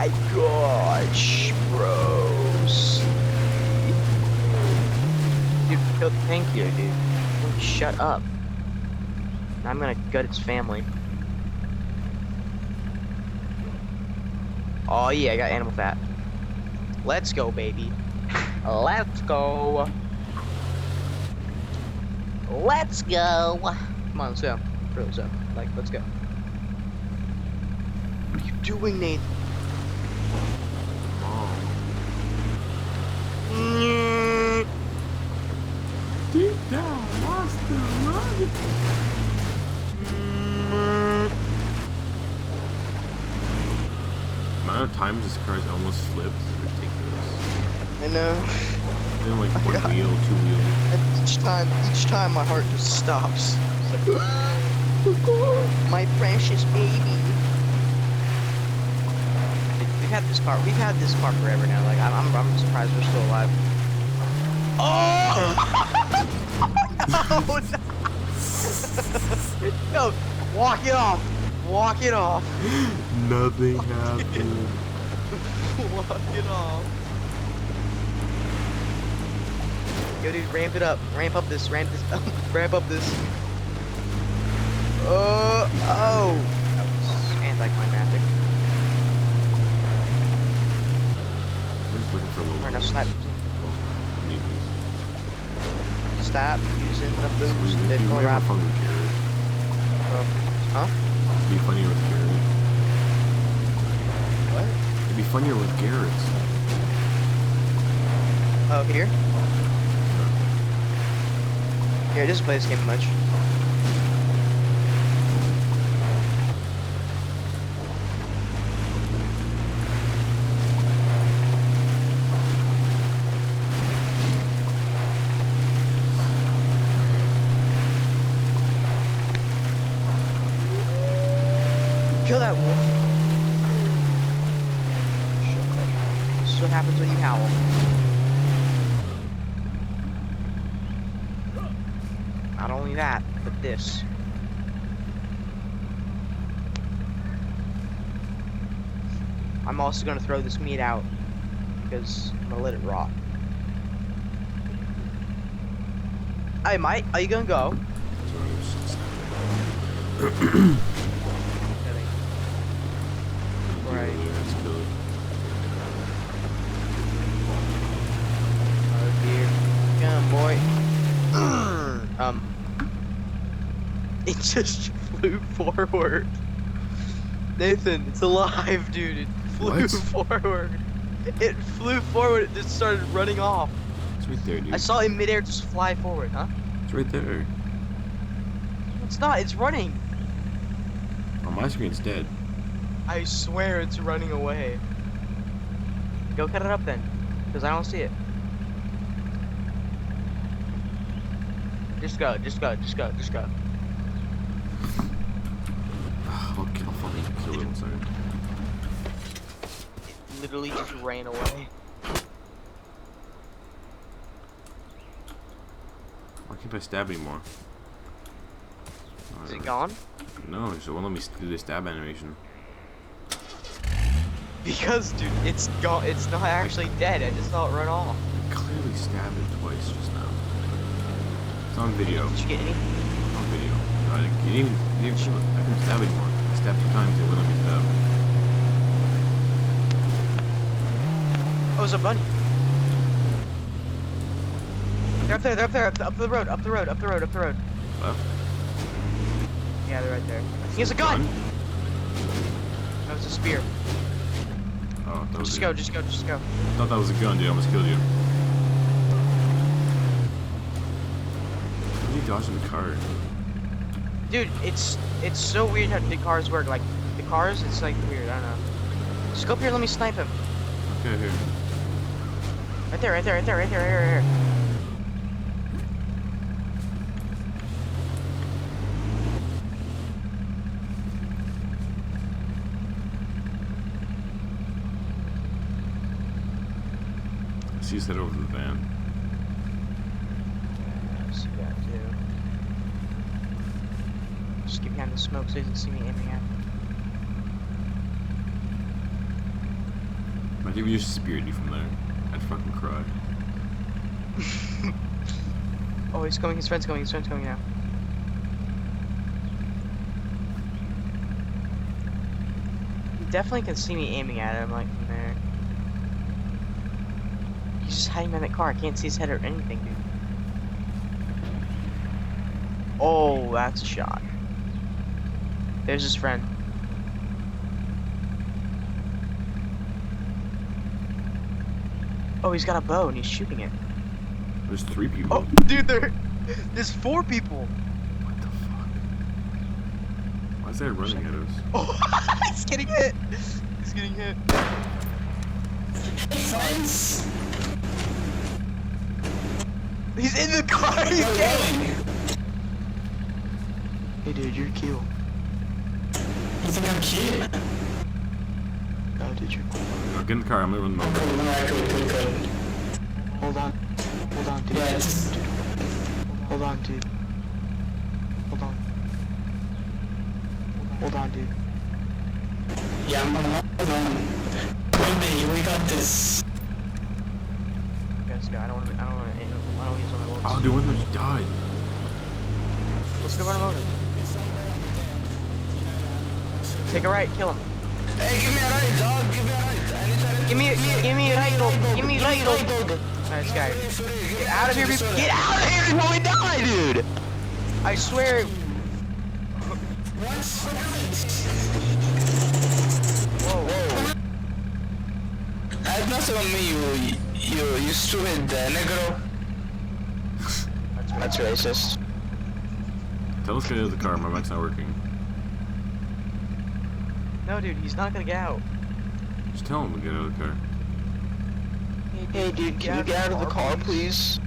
my gosh, bros. Dude, thank you, dude. Shut up. I'm gonna gut its family. Oh yeah, I got animal fat. Let's go, baby. Let's go. Let's go. Come on, let's go. Bro, let's go. Like, let's go. What are you doing, Nate? Deep down, lost the run. The amount of times this car's almost flipped is ridiculous. I know. Then like one wheel, two wheels. And each time my heart just stops. It's like, my precious baby. We've had this car forever now. Like I'm surprised we're still alive. Oh! No, no! Walk it off! Walk it off! Nothing happened. Walk it off. Yo, dude, ramp it up. Ramp up this. Ramp up this. Oh! That was anticlimactic. I'm just looking for a little. Alright, now stop. Stop using the boost. Then go around. Huh? It'd be funnier with Garrett. What? It'd be funnier with Garrett. Oh, here? Here, this place came much. Kill that wolf. This is what happens when you howl. Not only that, but this. I'm also gonna throw this meat out because I'm gonna let it rot. Hey, Mike, are you gonna go? Right. Oh dear. Come boy. It just flew forward. Nathan, it's alive, dude. It flew forward. It flew forward. It just started running off. It's right there, dude. I saw it in midair just fly forward, huh? It's right there. It's not. It's running. On my screen, it's dead. I swear it's running away. Go cut it up then, because I don't see it. Just go, just go, just go, just go. I'll fucking kill it inside. It literally just ran away. Why can't I stab anymore? Is it gone? No, it won't let me do the stab animation. Because, dude, it's gone. It's not actually dead. I just saw it run off. I clearly stabbed it twice just now. It's on video. Did you get any? On video. No, I didn't even show it. I couldn't stab anymore. I stabbed 2 times, it wouldn't let me stab. Oh, it's a bunny. They're up there, they're up there, up the road, up the road, up the road, up the road. Left? Yeah, they're right there. He has a gun! That was a spear. Oh, that was Just go, just go, just go. I thought that was a gun, dude. I almost killed you. How did you dodge in the car? Dude, it's so weird how the cars work. Like, the cars, it's like weird, I don't know. Just go up here, let me snipe him. Okay, here. Right there, right there, right there, right there, right here. Let's head over to the van. See that too. Just get behind the smoke so he doesn't see me aiming at him. Imagine if you just speared you from there. I'd fucking cry. Oh, he's coming. His friend's coming. His friend's coming now. He definitely can see me aiming at him, like, from there. He's just hiding behind that car. I can't see his head or anything, dude. Oh, that's a shot. There's his friend. Oh, he's got a bow and he's shooting it. There's 3 people. Oh, dude, there's 4 people. What the fuck? Why is that running at us? Oh, he's getting hit. He's getting hit. Friends? He's in the car. He's dead. Hey, dude, you're cute. You think I'm cute? No, dude, you're cool. I'll get in the car. I'm gonna run them over. No, I could. Hold on, dude. Yeah, just... Hold on, dude. Hold on. Hold on, dude. Yeah, I'm gonna hold on. Baby, we got this. Let's go. I don't want to use one of those. Oh, dude, one of them just died. Let's go run him over. Take a right, kill him. Hey, give me a right, dog. Give me a right. Give me a right, dog. Give me a right, dog. Nice guy. Get out of here, people. Get out of here before we die, dude. I swear. Whoa. Have nothing on me, you stupid negro. That's racist. Tell us to get out of the car. My mic's not working. No, dude, he's not gonna get out. Just tell him to get out of the car. Hey, dude, can you get out of the car, please?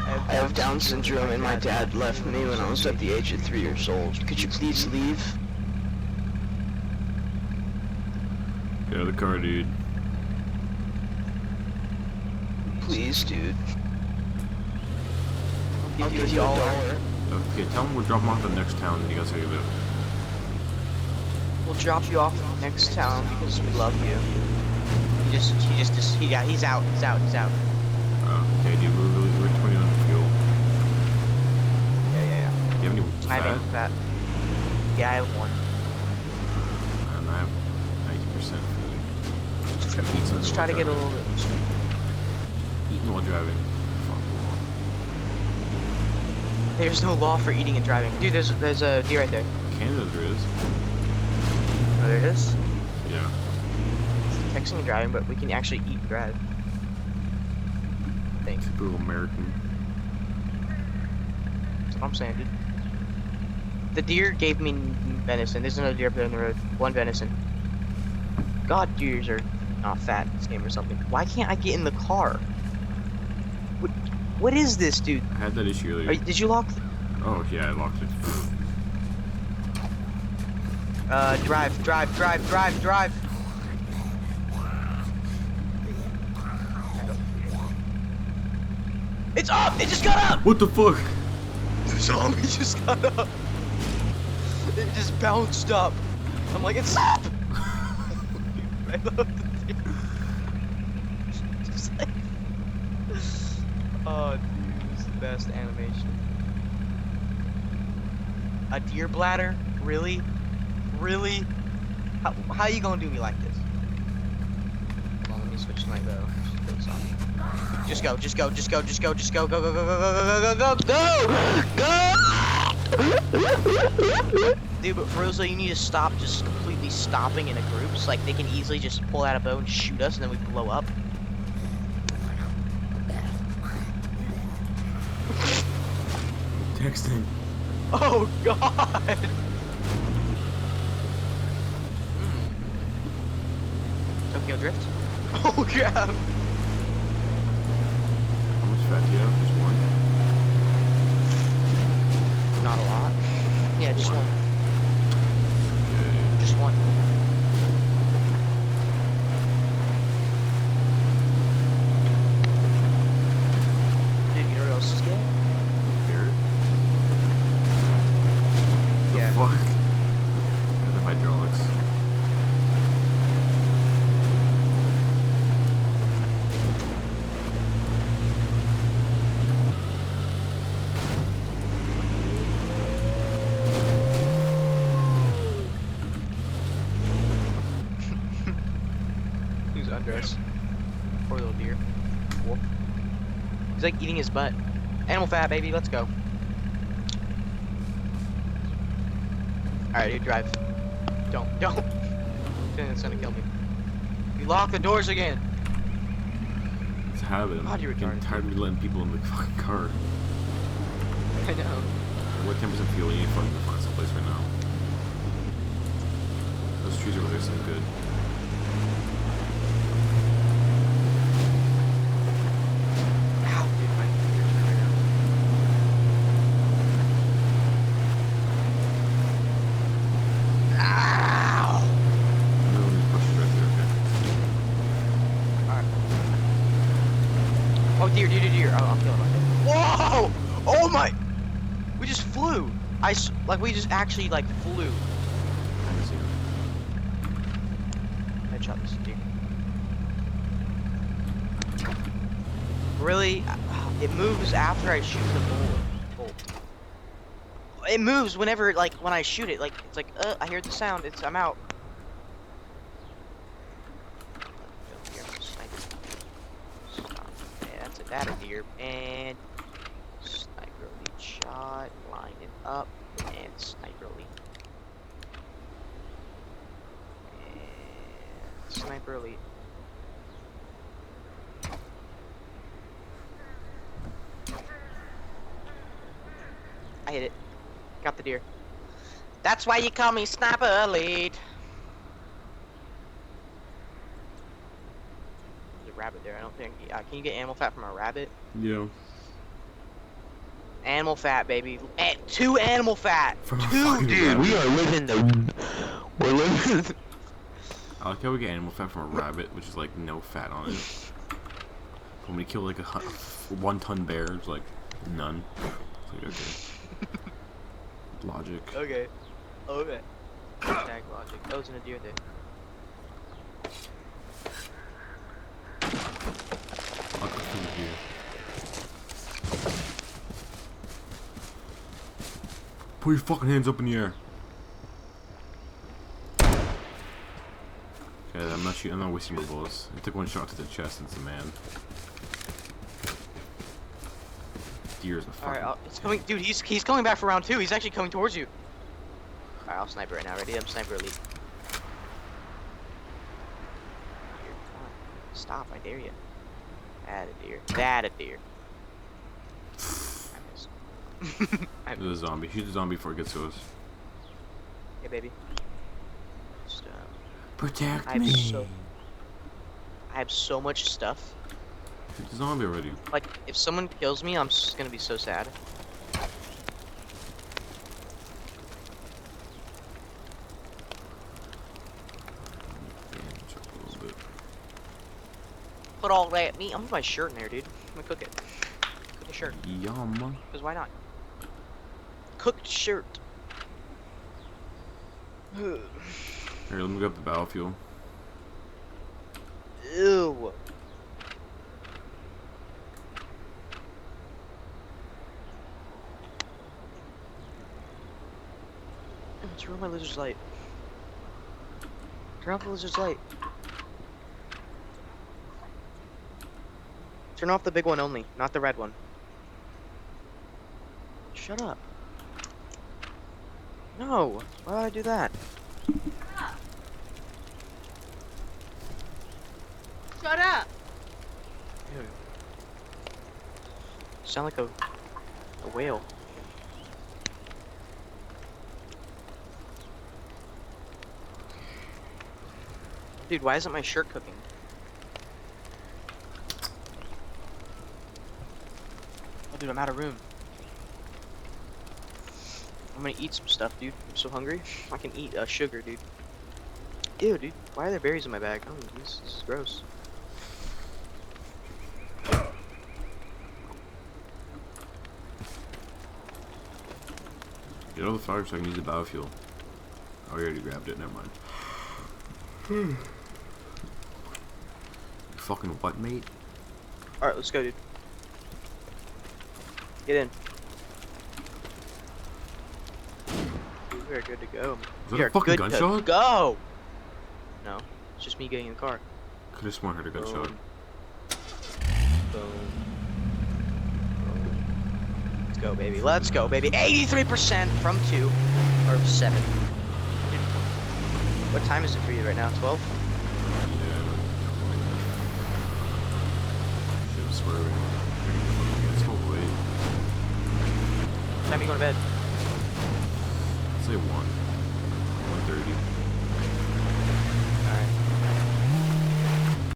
I have Down syndrome and my dad left me when I was at the age of 3 years old. Could you please leave? Get out of the car, dude. Please, dude. I'll give you $1. Okay, tell him we'll drop him off at the next town and you guys gotta live. We'll drop you off at the next town because we love you. He's out. Okay, dude, we're 20 on fuel. Yeah. Do you have any I fat? have that. Yeah, I have 1. And I have 90%. Let's try to get a little bit. Eating while driving. Fuck. There's no law for eating and driving. Dude, there's a deer right there. Canada there is. Oh, there it is. Yeah. Texting and driving, but we can actually eat and drive. I think. Typical American. That's what I'm saying, dude. The deer gave me venison. There's another deer up there on the road. 1 venison. God, deers are not fat in this game or something. Why can't I get in the car? What is this, dude? I had that issue earlier. Did you lock? Oh, yeah, I locked it. Drive. It's up! It just got up! What the fuck? The zombie just got up. It just bounced up. I'm like, it's up! I love the deer. Just like... Oh, dude, this is the best animation. A deer bladder? Really? Really? How you gonna do me like this? Come on, let me switch to my bow. Just go, go, go, go! Dude, but for real, so you need to stop just completely stopping in a group. So, like, they can easily just pull out a bow and shoot us, and then we blow up. Texting. Oh, God! Tokyo Drift? Oh, crap! How much fat do you have? Just 1? Not a lot. Yeah, just 1. Okay. Just 1. Dude, you know what else is good? Carrot? Yeah. The fuck? The hydraulics. who's under us. Poor little deer. Wolf. He's like eating his butt. Animal fat, baby. Let's go. Alright, dude, drive. Don't. It's gonna kill me. You lock the doors again. It's a habit. God, you're I'm getting retarded. tired of letting people in the fucking car. I know. We're 10% fuel. You need to fucking find someplace right now. Those trees over there sound good. Ow, dude, my fingers hurt right now. Ow! No, just push it right there, okay? Alright. Oh, deer. Oh, I'm killing myself. Whoa! Oh my! We just flew. We just actually, like, flew. I can see it. Headshot this deer. Really? It moves after I shoot the bolt. It moves whenever, like, when I shoot it. Like, it's like, I hear the sound. I'm out. Yeah, that's a deer. And sniper elite shot. Line it up. And sniper elite. And sniper elite. I hit it. Got the deer. That's why you call me Sniper Elite. There's a rabbit there. I don't think. Can you get animal fat from a rabbit? Yeah. Animal fat, baby. 2 animal fat. From a 2, fucking dude. rabbit. We are living the. We're living. I like how we get animal fat from a rabbit, which is like no fat on it. When we kill like a 1-ton bear, it's like none. It's like, okay. Logic. Okay. Tag logic. Oh, it's in a deer there. I'll go through here. Put your fucking hands up in the air. Okay, I'm not wasting my bullets. I took 1 shot to the chest and it's a man. Deer is a fucking... Alright, it's coming. Dude, he's coming back for round 2. He's actually coming towards you. Alright, I'll sniper right now. Ready? I'm sniper elite. Deer, come on. Stop, I dare you. That a deer. That a deer. I missed. I There's a zombie. Shoot the zombie before it gets to us. Hey, baby. Just, Protect I have me! I have so much stuff. Shoot the zombie already. Like, if someone kills me, I'm just gonna be so sad. Damage up a little bit. Put all that meat. I'm gonna put my shirt in there, dude. I'm gonna cook it. Cook a shirt. Yum. Because why not? Cooked shirt. Here, let me grab the battlefield. Ew. Turn off my lizard's light. Turn off the lizard's light. Turn off the big one only, not the red one. Shut up. No. Why would I do that? Shut up! Ew. Sound like a whale. Dude, why isn't my shirt cooking? Oh, dude, I'm out of room. I'm gonna eat some stuff, dude. I'm so hungry. I can eat sugar, dude. Ew, dude. Why are there berries in my bag? Oh, this is gross. Get all the fire so I can use the biofuel. Oh, you already grabbed it. Never mind. You fucking what, mate? Alright, let's go, dude. Get in. Dude, we are good to go. Was that We a are fucking good to gunshot? go! No, it's just me getting in the car. Could have sworn I heard a gunshot. Boom. Let's go, baby. Let's go, baby. 83% from 2 or 7. What time is it for you right now? 12? Yeah. Shit, swerving. Let's go away. What time are you going to bed? Say 1:30.